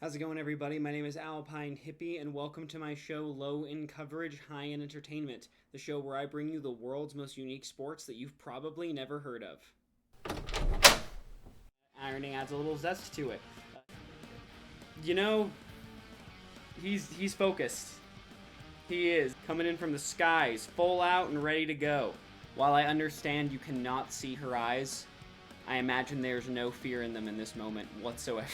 How's it going, everybody? My name is Alpine Hippie, and welcome to my show, Low in Coverage, High in Entertainment, the show where I bring you the world's most unique sports that you've probably never heard of. Ironing adds a little zest to it. He's focused. He is coming in from the skies, full out and ready to go. While I understand you cannot see her eyes, I imagine there's no fear in them in this moment whatsoever.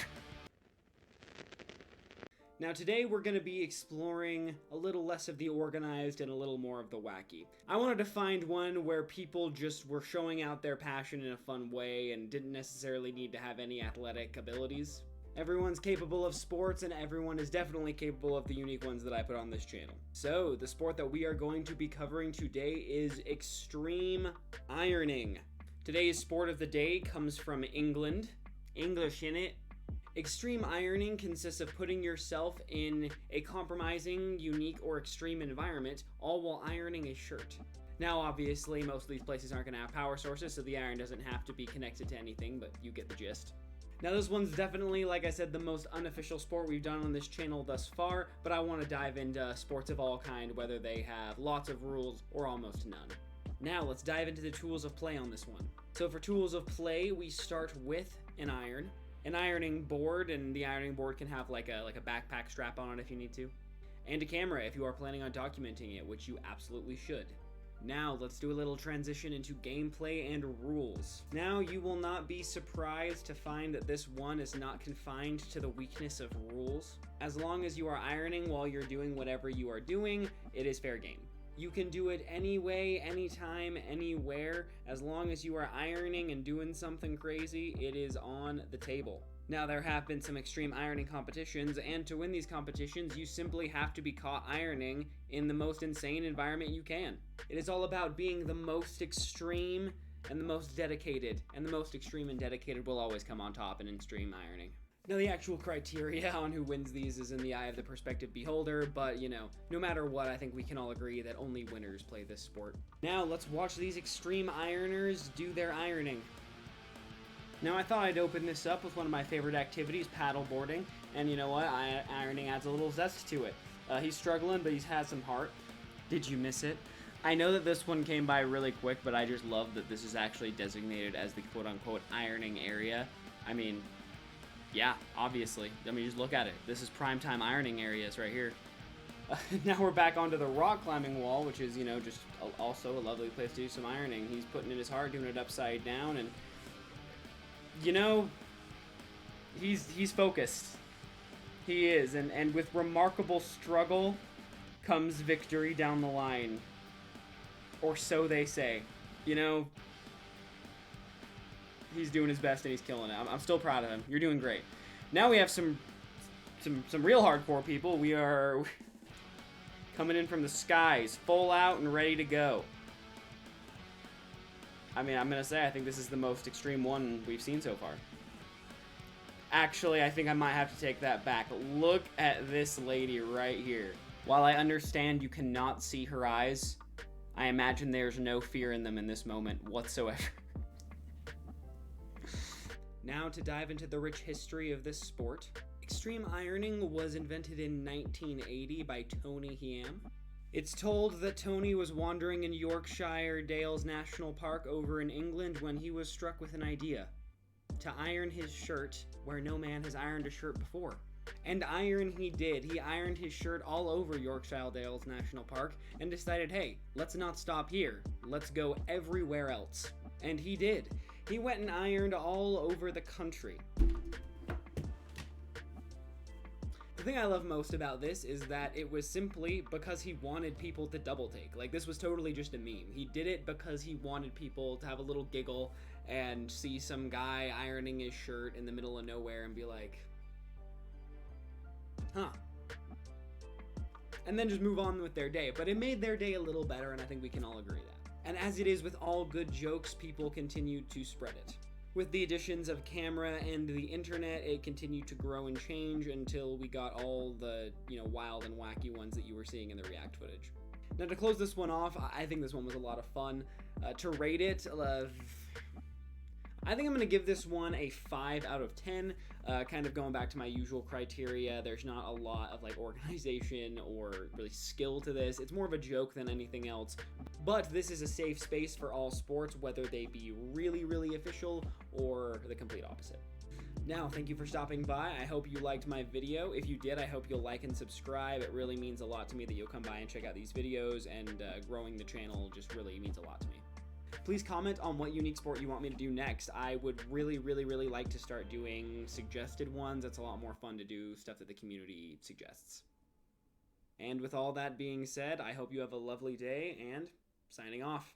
Now today we're going to be exploring a little less of the organized and a little more of the wacky. I wanted to find one where people just were showing out their passion in a fun way and didn't necessarily need to have any athletic abilities. Everyone's capable of sports, and everyone is definitely capable of the unique ones that I put on this channel. So, the sport that we are going to be covering today is extreme ironing. Today's sport of the day comes from England. English in it. Extreme ironing consists of putting yourself in a compromising, unique, or extreme environment, all while ironing a shirt. Now, obviously, most of these places aren't going to have power sources, so the iron doesn't have to be connected to anything, but you get the gist. Now, this one's definitely, like I said, the most unofficial sport we've done on this channel thus far, but I want to dive into sports of all kind, whether they have lots of rules or almost none. Now, let's dive into the tools of play on this one. So for tools of play, we start with an iron. An ironing board, and the ironing board can have like a backpack strap on it if you need to. And a camera if you are planning on documenting it, which you absolutely should. Now, let's do a little transition into gameplay and rules. Now, you will not be surprised to find that this one is not confined to the weakness of rules. As long as you are ironing while you're doing whatever you are doing, it is fair game. You can do it any way, anytime, anywhere. As long as you are ironing and doing something crazy, it is on the table. Now, there have been some extreme ironing competitions, and to win these competitions, you simply have to be caught ironing in the most insane environment you can. It is all about being the most extreme and the most dedicated, and the most extreme and dedicated will always come on top in extreme ironing. Now, the actual criteria on who wins these is in the eye of the prospective beholder, but, no matter what, I think we can all agree that only winners play this sport. Now, let's watch these extreme ironers do their ironing. Now, I thought I'd open this up with one of my favorite activities, paddleboarding, and you know what? Ironing adds a little zest to it. He's struggling, but he's had some heart. Did you miss it? I know that this one came by really quick, but I just love that this is actually designated as the quote-unquote ironing area. I mean, yeah, obviously. I mean, just look at it. This is primetime ironing areas right here. Now we're back onto the rock climbing wall, which is, just also a lovely place to do some ironing. He's putting in his heart, doing it upside down, and, he's focused. He is, and with remarkable struggle comes victory down the line. Or so they say. He's doing his best and he's killing it. I'm still proud of him. You're doing great. Now we have some real hardcore people. We are coming in from the skies, full out and ready to go. I mean, I'm going to say I think this is the most extreme one we've seen so far. Actually, I think I might have to take that back. Look at this lady right here. While I understand you cannot see her eyes, I imagine there's no fear in them in this moment whatsoever. Now to dive into the rich history of this sport. Extreme ironing was invented in 1980 by Tony Hiam. It's told that Tony was wandering in Yorkshire Dales National Park over in England when he was struck with an idea. To iron his shirt where no man has ironed a shirt before. And iron he did. He ironed his shirt all over Yorkshire Dales National Park and decided, hey, let's not stop here. Let's go everywhere else. And he did. He went and ironed all over the country. The thing I love most about this is that it was simply because he wanted people to double take. Like, this was totally just a meme. He did it because he wanted people to have a little giggle and see some guy ironing his shirt in the middle of nowhere and be like, huh. And then just move on with their day. But it made their day a little better, and I think we can all agree that. And as it is with all good jokes, people continued to spread it. With the additions of camera and the internet, it continued to grow and change until we got all the, wild and wacky ones that you were seeing in the React footage. Now, to close this one off, I think this one was a lot of fun. To rate it, I think I'm going to give this one a 5 out of 10. Kind of going back to my usual criteria, there's not a lot of like organization or really skill to this. It's more of a joke than anything else. But this is a safe space for all sports, whether they be really, really official or the complete opposite. Now, thank you for stopping by. I hope you liked my video. If you did, I hope you'll like and subscribe. It really means a lot to me that you'll come by and check out these videos, and growing the channel just really means a lot to me. Please comment on what unique sport you want me to do next. I would really, really, really like to start doing suggested ones. That's a lot more fun to do, stuff that the community suggests. And with all that being said, I hope you have a lovely day, and signing off.